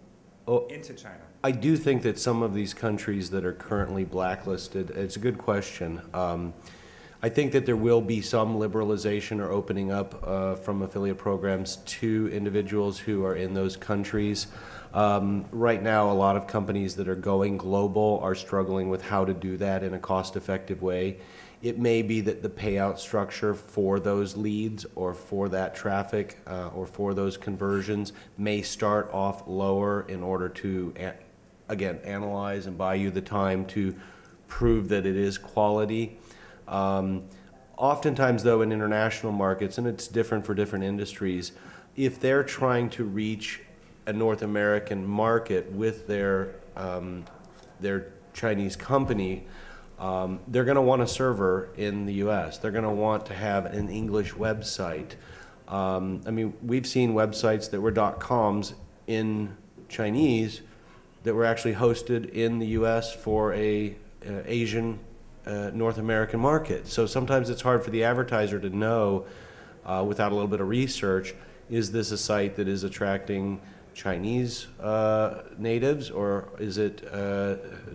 into China? I do think that some of these countries that are currently blacklisted, it's a good question. I think that there will be some liberalization or opening up from affiliate programs to individuals who are in those countries. Right now, a lot of companies that are going global are struggling with how to do that in a cost-effective way. It may be that the payout structure for those leads or for that traffic or for those conversions may start off lower in order to, again, analyze and buy you the time to prove that it is quality. Oftentimes, though, in international markets, and it's different for different industries, if they're trying to reach a North American market with their Chinese company, they're going to want a server in the U.S. They're going to want to have an English website. I mean, we've seen websites that were .coms in Chinese that were actually hosted in the U.S. for a Asian North American market. So sometimes it's hard for the advertiser to know, without a little bit of research, is this a site that is attracting Chinese natives, or is it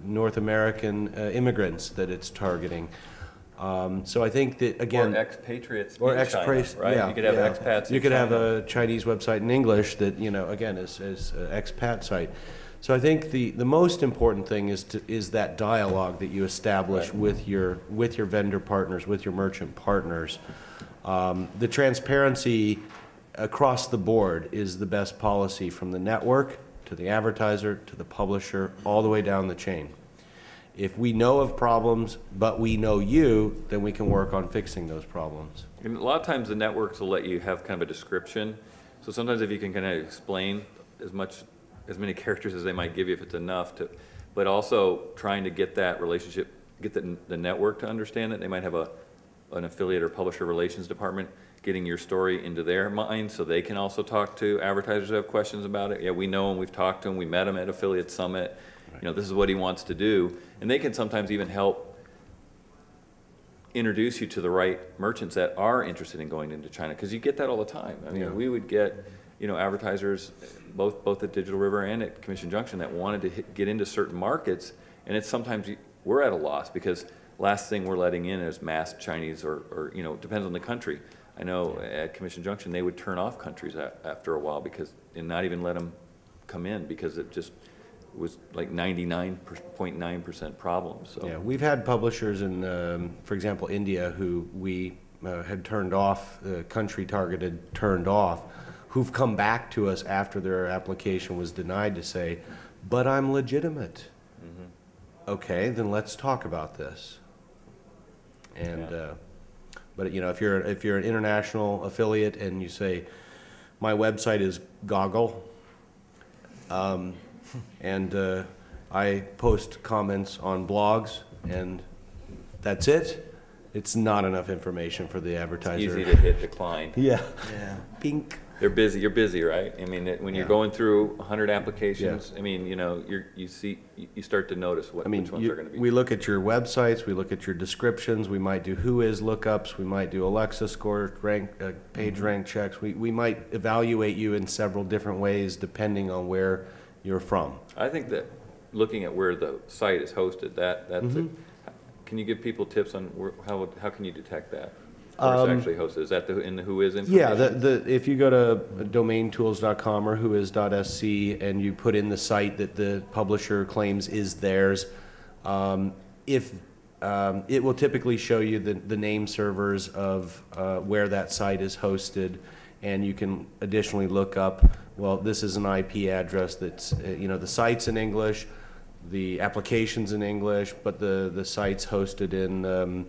North American immigrants that it's targeting? So I think that, again, Or expatriates or in China, right? yeah, You could have yeah. expats You in could have China. a Chinese website in English that, again, is an expat site. So I think the most important thing is that dialogue that you establish with your vendor partners, with your merchant partners. The transparency across the board is the best policy, from the network to the advertiser to the publisher, all the way down the chain. If we know of problems, but we know you, then we can work on fixing those problems. And a lot of times the networks will let you have kind of a description. So sometimes if you can kind of explain as many characters as they might give you, if it's enough to, but also trying to get that relationship, get the network to understand that they might have an affiliate or publisher relations department, getting your story into their mind so they can also talk to advertisers who have questions about it. Yeah, we know him, we've talked to him, we met him at Affiliate Summit. Right. This is what he wants to do. And they can sometimes even help introduce you to the right merchants that are interested in going into China, because you get that all the time. I mean, we would get, advertisers both at Digital River and at Commission Junction that wanted to get into certain markets, and it's sometimes we're at a loss because last thing we're letting in is mass Chinese or depends on the country. I know at Commission Junction they would turn off countries after a while and not even let them come in because it just was like 99.9% problem. So yeah, we've had publishers in, for example, India, who we had turned off, country targeted, turned off, who've come back to us after their application was denied to say, but I'm legitimate. Mm-hmm. Okay, then let's talk about this. And but if you're an international affiliate and you say, my website is Goggle, and I post comments on blogs, and that's it, it's not enough information for the advertiser. Easy to hit decline. Yeah. Yeah. Pink. They're busy. You're busy, right? I mean, when you're going through 100 applications, I mean, you know, you start to notice which ones are going to be. We look at your websites, we look at your descriptions, we might do who is lookups, we might do Alexa score, page rank checks. We might evaluate you in several different ways depending on where you're from. I think that looking at where the site is hosted, that's can you give people tips on how can you detect that? Where it's actually hosted? Is that in the who is information? Yeah, if you go to domaintools.com or whois.sc and you put in the site that the publisher claims is theirs, it will typically show you the name servers of where that site is hosted, and you can additionally look up, well, this is an IP address that's, the site's in English, the application's in English, but the site's hosted in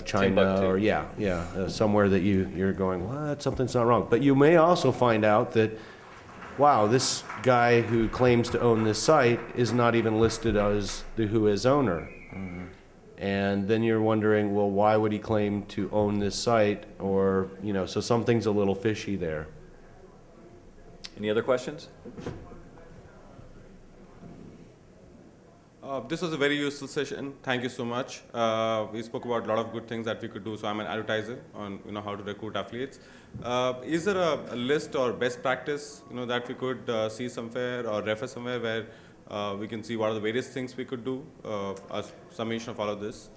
China or somewhere that you're going, what, something's not wrong. But you may also find out that, wow, this guy who claims to own this site is not even listed as the whois owner. And then you're wondering, well, why would he claim to own this site? Or, so something's a little fishy there. Any other questions? This was a very useful session. Thank you so much. We spoke about a lot of good things that we could do. So I'm an advertiser on how to recruit affiliates. Is there a list or best practice that we could see somewhere or refer somewhere where we can see what are the various things we could do as summation of all of this?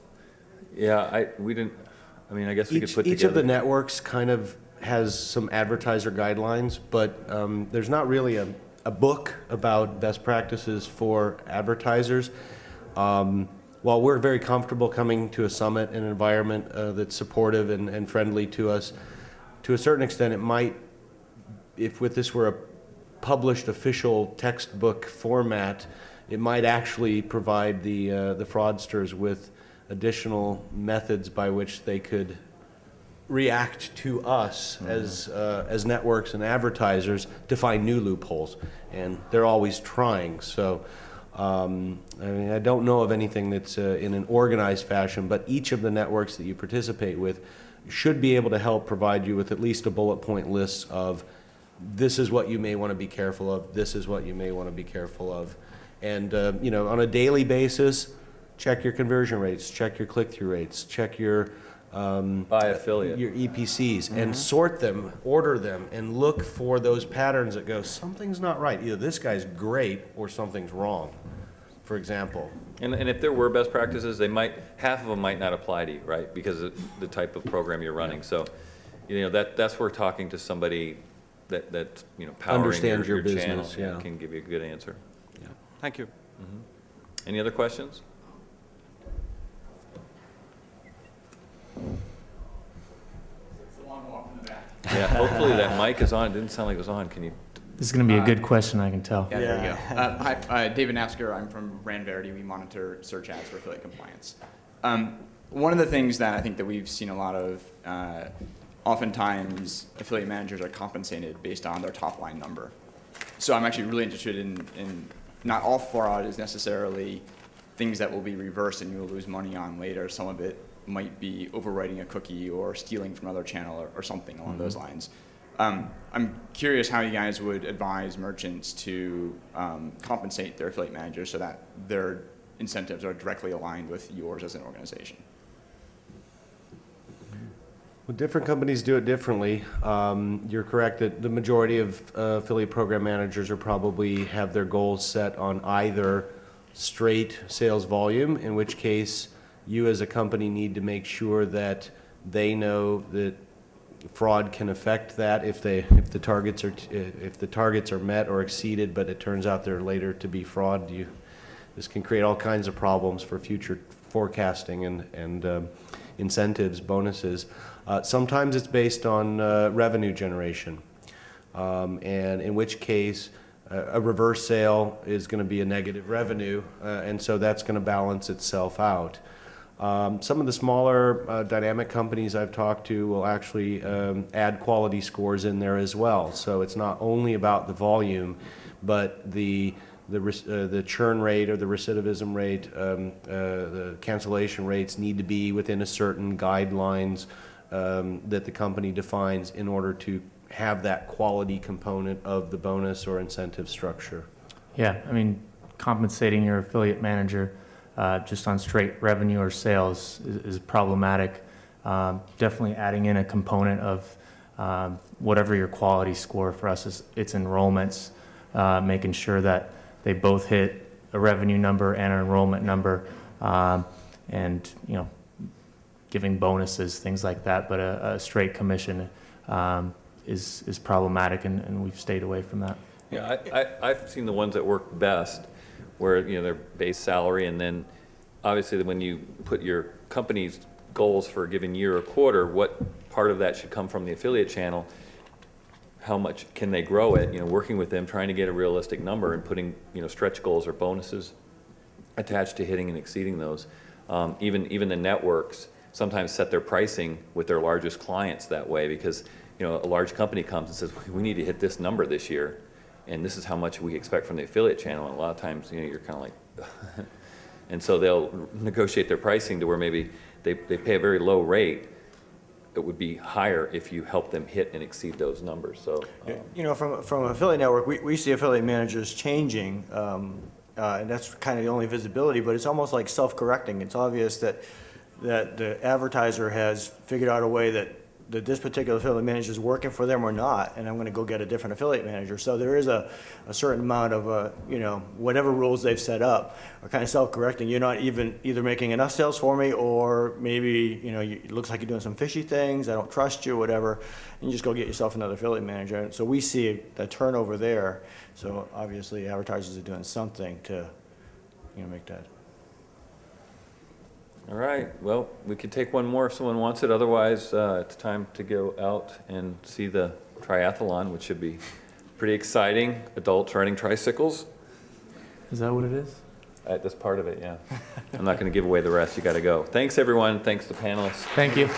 Yeah, I guess we could put together. Each of the networks kind of has some advertiser guidelines, but there's not really a book about best practices for advertisers. While we're very comfortable coming to a summit, an environment that's supportive and friendly to us, to a certain extent it might, if this were a published official textbook format, it might actually provide the fraudsters with additional methods by which they could react to us as networks and advertisers to find new loopholes, and they're always trying. So I don't know of anything that's in an organized fashion, but each of the networks that you participate with should be able to help provide you with at least a bullet point list of this is what you may want to be careful of, this is what you may want to be careful of. And on a daily basis, check your conversion rates, check your click-through rates, check your by affiliate, your EPCs, and sort them, order them, and look for those patterns that go, something's not right. Either this guy's great or something's wrong, for example. And if there were best practices, half of them might not apply to you, right? Because of the type of program you're running. So, that's where talking to somebody that powering understands your channel business, can give you a good answer. Yeah. Thank you. Any other questions? Yeah, hopefully that mic is on. It didn't sound like it was on. Can you? This is going to be a good question, I can tell. Yeah, there we go. Hi, David Nasker. I'm from Rand Verity. We monitor search ads for affiliate compliance. One of the things that I think that we've seen a lot of, oftentimes affiliate managers are compensated based on their top line number. So I'm actually really interested in not all fraud is necessarily things that will be reversed and you will lose money on later. Some of it might be overwriting a cookie or stealing from another channel or something along those lines. I'm curious how you guys would advise merchants to compensate their affiliate managers so that their incentives are directly aligned with yours as an organization. Well, different companies do it differently. You're correct that the majority of affiliate program managers are probably have their goals set on either straight sales volume, in which case you as a company need to make sure that they know that fraud can affect that if the targets are met or exceeded, but it turns out they're later to be fraud. This can create all kinds of problems for future forecasting and incentives, bonuses. Sometimes it's based on revenue generation, and in which case a reverse sale is going to be a negative revenue, and so that's going to balance itself out. Some of the smaller dynamic companies I've talked to will actually add quality scores in there as well. So it's not only about the volume, but the churn rate or the recidivism rate, the cancellation rates need to be within a certain guidelines that the company defines in order to have that quality component of the bonus or incentive structure? Yeah, I mean, compensating your affiliate manager just on straight revenue or sales is problematic. Definitely adding in a component of whatever your quality score for us is, it's enrollments, making sure that they both hit a revenue number and an enrollment number, and giving bonuses, things like that. But a straight commission is problematic, and we've stayed away from that. Yeah, I've seen the ones that work best, where their base salary, and then obviously when you put your company's goals for a given year or quarter, what part of that should come from the affiliate channel, how much can they grow it, working with them, trying to get a realistic number and putting stretch goals or bonuses attached to hitting and exceeding those. Even the networks sometimes set their pricing with their largest clients that way, because a large company comes and says, we need to hit this number this year, and this is how much we expect from the affiliate channel. And a lot of times, you're kind of like, and so they'll negotiate their pricing to where maybe they pay a very low rate. It would be higher if you help them hit and exceed those numbers. So, from an affiliate network, we see affiliate managers changing, and that's kind of the only visibility. But it's almost like self-correcting. It's obvious that the advertiser has figured out a way that this particular affiliate manager is working for them or not, and I'm going to go get a different affiliate manager. So there is a certain amount of, whatever rules they've set up are kind of self-correcting. You're not either making enough sales for me, or maybe, it looks like you're doing some fishy things, I don't trust you, whatever, and you just go get yourself another affiliate manager. And so we see a turnover there. So obviously advertisers are doing something to, make that. all right, well, we could take one more if someone wants it. Otherwise, it's time to go out and see the triathlon, which should be pretty exciting. Adults riding tricycles. Is that what it is? That's part of it, yeah. I'm not going to give away the rest. You got to go. Thanks, everyone. Thanks to the panelists. Thank you.